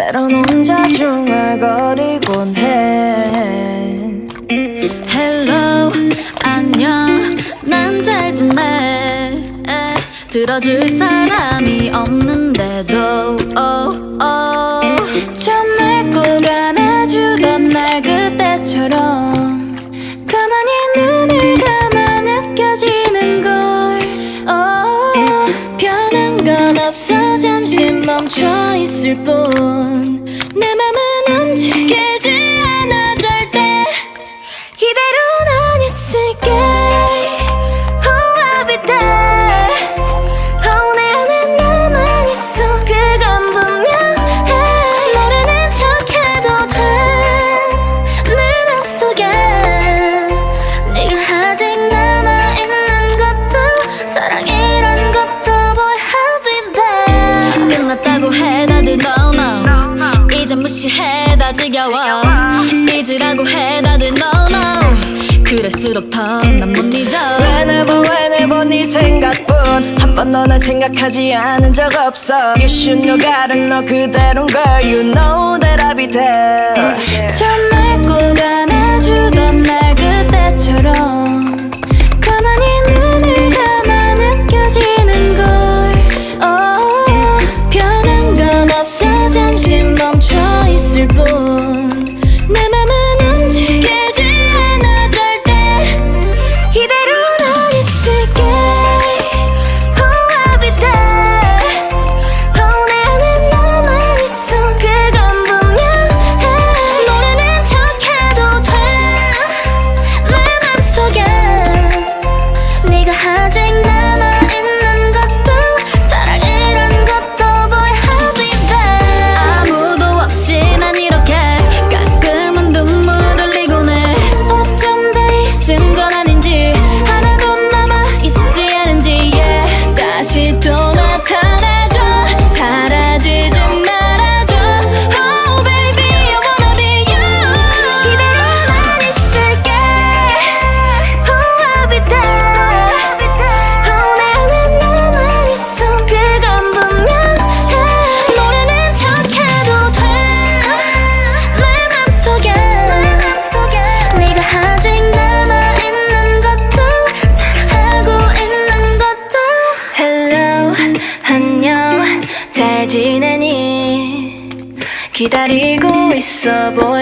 때론 혼자 중얼거리곤 해. Hello 안녕 난 잘 지내. 들어줄 사람이 없는데도 처음 날 꼭 안아주던 날 그때처럼 가만히 눈을 감아 느껴지는 걸. 변한 건 없어 잠시 멈춰 있을 뿐. 내 맘은 움직이지 않아 절대. 이대로 난 있을게. Oh I'll be there. Oh 내 안에 너만 있어 그건 분명해. 모르는 척해도 돼. 내 맘속에 네가 아직 남아있는 것도 사랑이란 것도 boy I'll be there. 끝났다고 해 다들 no no. 이제 무시해 다 지겨워. 잊으라고 해 다들 no no. 그럴수록 더 난 못 잊어. 왜 날 봐 네 생각뿐. 한 번도 날 생각하지 않은 적 없어. You should know gotta know 그대로인 걸. You know that I'll be there. 처음 날 꼭 안아주던 날 그때처럼 가만히 눈을 감아 느껴지는 걸. 변한 건 없어 잠시 멈춰 있을 뿐. 내 맘은 움직이지 않아 절대. 이대로 난 있을게. Oh I'll be there. Oh 내 안에 너만 있어 그건 분명해. 모르는 척해도 돼. 내 맘속에 네가 아직 남아있는 것도 사랑이란 것도 boy I'll be there. 아무도 없이 난 이렇게 가끔은 눈물 흘리곤 해. 어쩜 다 잊은 건 아닌지 하나도 남아있지 않은지 yeah. 다시 또 나타나줘. 사라지지 말아줘. Oh baby I wanna be you. 이대로 난 있을게. Oh I'll be there. Oh 내 안에 너만 있어 그건 분명해. 모르는 척해도 돼. 내 맘속에 네가 아직 남아있는 것도 사랑하고 있는 것도. Hello 안녕 잘 지내니 기다리고 있어 boy.